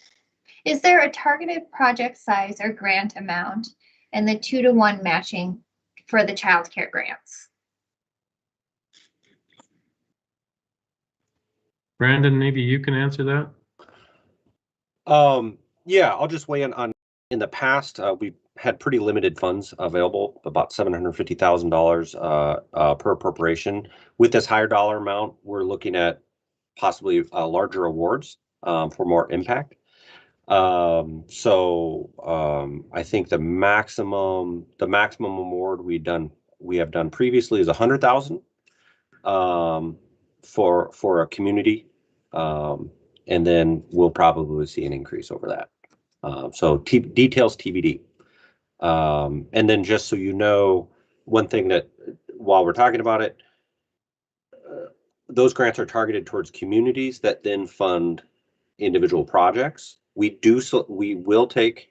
there a targeted project size or grant amount and the 2-to-1 matching for the child care grants? Brandon, maybe you can answer that. Yeah, I'll just weigh in on. In the past, we had pretty limited funds available, about $750,000 per appropriation. With this higher dollar amount, we're looking at possibly larger awards for more impact. I think the maximum award we have done previously is $100,000 for a community, and then we'll probably see an increase over that. Details TBD. And then just so you know, one thing that while we're talking about it, those grants are targeted towards communities that then fund individual projects. We will take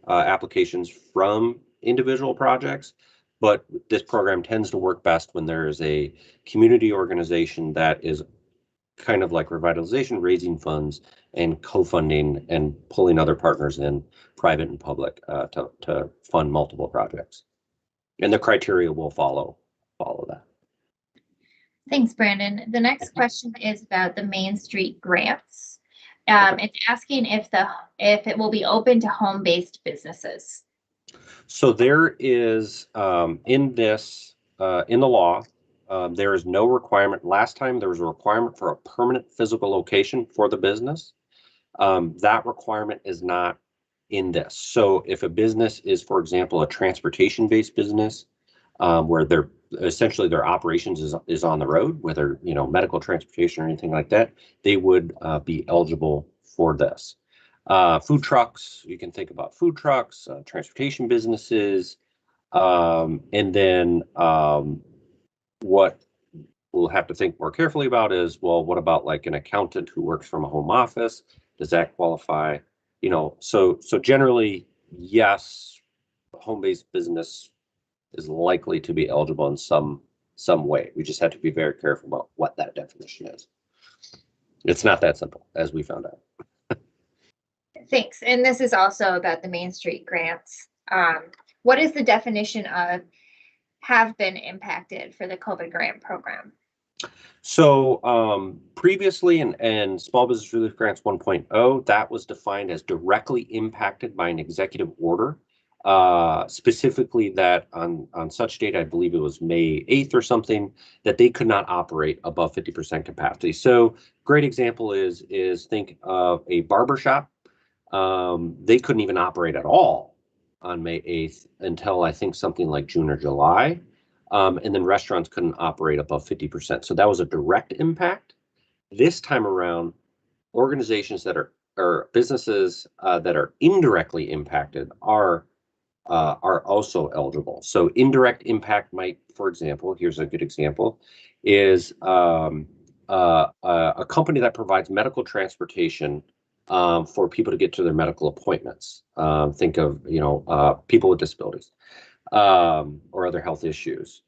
applications from individual projects, but this program tends to work best when there is a community organization that is kind of like Revitalization, raising funds and co-funding and pulling other partners in, private and public, to fund multiple projects. And the criteria will follow that. Thanks, Brandon. The next question is about the Main Street grants. It's asking if it will be open to home-based businesses. So there is in the law, there is no requirement. Last time there was a requirement for a permanent physical location for the business. That requirement is not in this. So if a business is, for example, a transportation-based business, where essentially their operations is on the road, whether medical transportation or anything like that, they would be eligible for this. Food trucks, you can think about food trucks, transportation businesses, and then what we'll have to think more carefully about is, well, what about like an accountant who works from a home office? Does that qualify? So generally, yes, home-based business is likely to be eligible in some way. We just have to be very careful about what that definition is. It's not that simple, as we found out. Thanks. And this is also about the Main Street grants. What is the definition of have been impacted for the COVID grant program? So previously in Small Business Relief Grants 1.0, that was defined as directly impacted by an executive order. Specifically that on such date, I believe it was May 8th or something, that they could not operate above 50% capacity. So great example is think of a barber shop. They couldn't even operate at all on May 8th until I think something like June or July. And then restaurants couldn't operate above 50%. So that was a direct impact. This time around, organizations that or businesses that are indirectly impacted are also eligible. So indirect impact might, for example, here's a good example, is a company that provides medical transportation for people to get to their medical appointments. Think of people with disabilities or other health issues.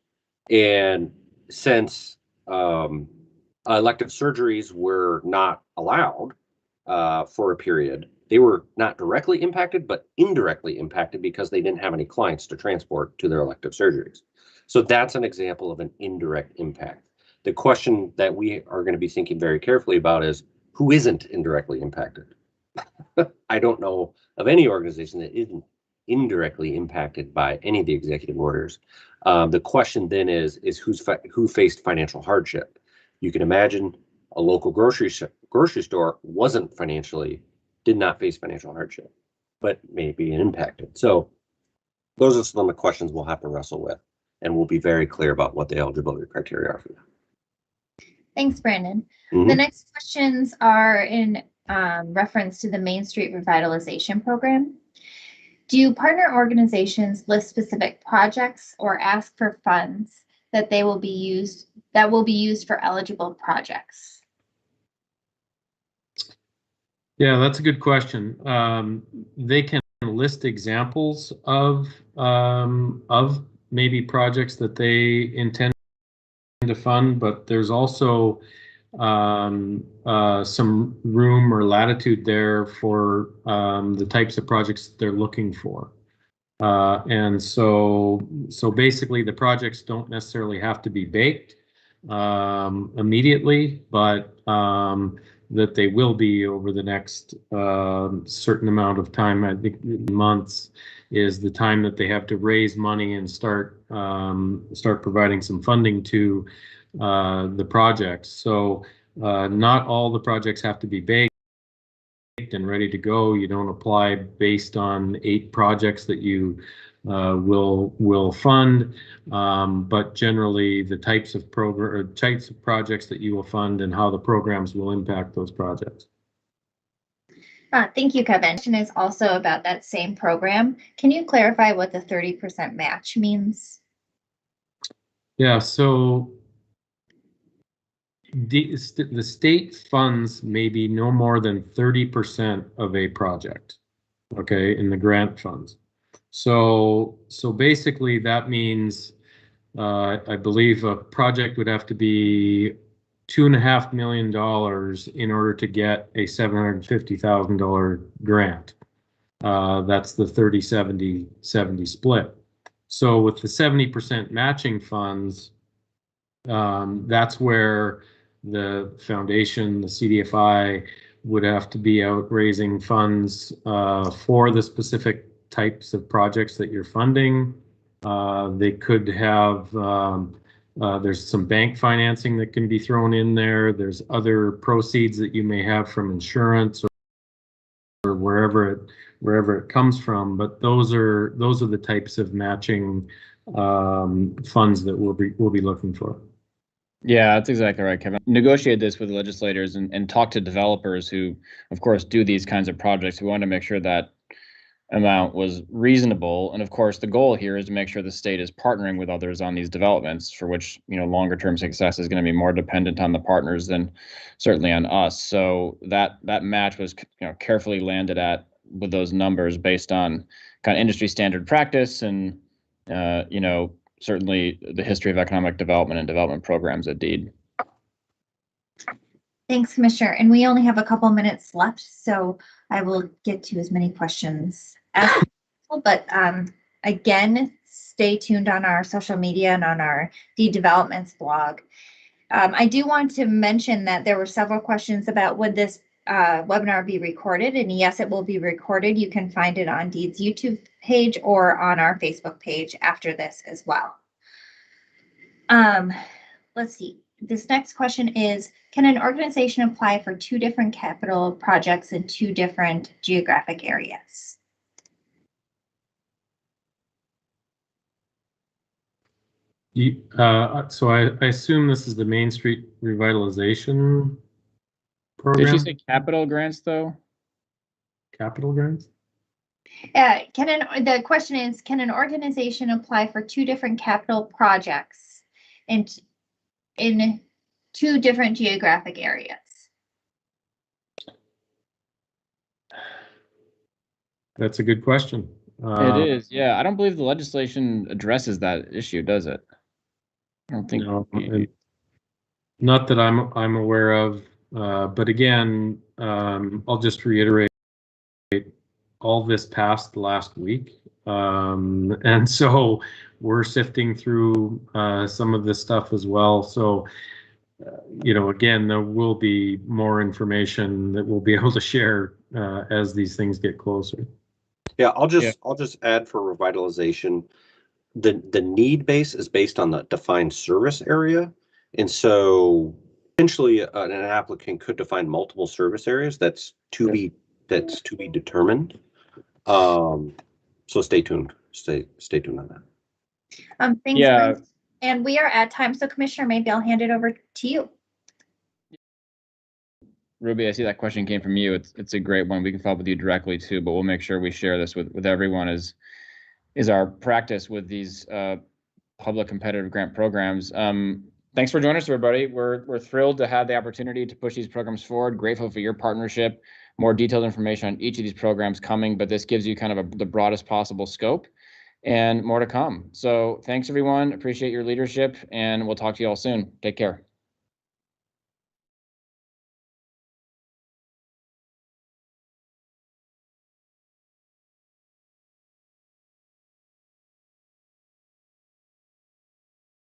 And since elective surgeries were not allowed for a period, they were not directly impacted, but indirectly impacted because they didn't have any clients to transport to their elective surgeries. So that's an example of an indirect impact. The question that we are going to be thinking very carefully about is who isn't indirectly impacted? I don't know of any organization that isn't indirectly impacted by any of the executive orders. The question then is who faced financial hardship? You can imagine a local grocery store did not face financial hardship, but may be impacted. So those are some of the questions we'll have to wrestle with, and we'll be very clear about what the eligibility criteria are for that. Thanks, Brandon. Mhm. The next questions are in reference to the Main Street Revitalization Program. Do partner organizations list specific projects or ask for funds that will be used for eligible projects? Yeah, that's a good question. They can list examples of maybe projects that they intend to fund, but there's also some room or latitude there for the types of projects that they're looking for. And so basically the projects don't necessarily have to be baked immediately, but that they will be over the next certain amount of time. I think months is the time that they have to raise money and start providing some funding to the projects. So not all the projects have to be baked and ready to go. You don't apply based on 8 projects that you will fund, but generally the types of projects that you will fund and how the programs will impact those projects. Thank you, Kevin. Question is also about that same program. Can you clarify what the 30% match means? Yeah, so the state funds maybe no more than 30% of a project, okay, in the grant funds. So basically that means I believe a project would have to be $2.5 million in order to get a $750,000 grant. That's the 30-70 split. So with the 70% matching funds, that's where the foundation, the CDFI, would have to be out raising funds for the specific types of projects that you're funding. They could have, there's some bank financing that can be thrown in there. There's other proceeds that you may have from insurance or wherever it comes from. But those are the types of matching funds that we'll be looking for. Yeah, that's exactly right, Kevin. Negotiate this with legislators and talk to developers who, of course, do these kinds of projects. We want to make sure that amount was reasonable. And of course, the goal here is to make sure the state is partnering with others on these developments, for which, longer term success is going to be more dependent on the partners than certainly on us. So that match was, carefully landed at with those numbers based on kind of industry standard practice and, certainly the history of economic development and development programs at DEED. Thanks, Commissioner. And we only have a couple minutes left, so I will get to as many questions as possible. But again, stay tuned on our social media and on our DEED Developments blog. I do want to mention that there were several questions about would this webinar be recorded, and yes, it will be recorded. You can find it on DEED's YouTube page or on our Facebook page after this as well. Let's see. This next question is, can an organization apply for 2 different capital projects in 2 different geographic areas? So I assume this is the Main Street Revitalization Program? Did you say capital grants, though? Capital grants? The question is, can an organization apply for 2 different capital projects in 2 different geographic areas? That's a good question. It is, yeah. I don't believe the legislation addresses that issue, does it? I don't think. No, not that I'm aware of. But again, I'll just reiterate, all this passed last week, and so we're sifting through some of this stuff as well. So, again, there will be more information that we'll be able to share as these things get closer. Yeah, I'll just add for revitalization, the need base is based on the defined service area, and so Potentially, an applicant could define multiple service areas. That's to be determined. So stay tuned. Stay tuned on that. Thanks, Yeah. Lynn. And we are at time, so Commissioner, maybe I'll hand it over to you. Ruby, I see that question came from you. It's a great one. We can follow up with you directly too, but we'll make sure we share this with everyone is our practice with these public competitive grant programs. Thanks for joining us, everybody. We're thrilled to have the opportunity to push these programs forward. Grateful for your partnership. More detailed information on each of these programs coming, but this gives you kind of the broadest possible scope and more to come. So thanks, everyone. Appreciate your leadership, and we'll talk to you all soon. Take care.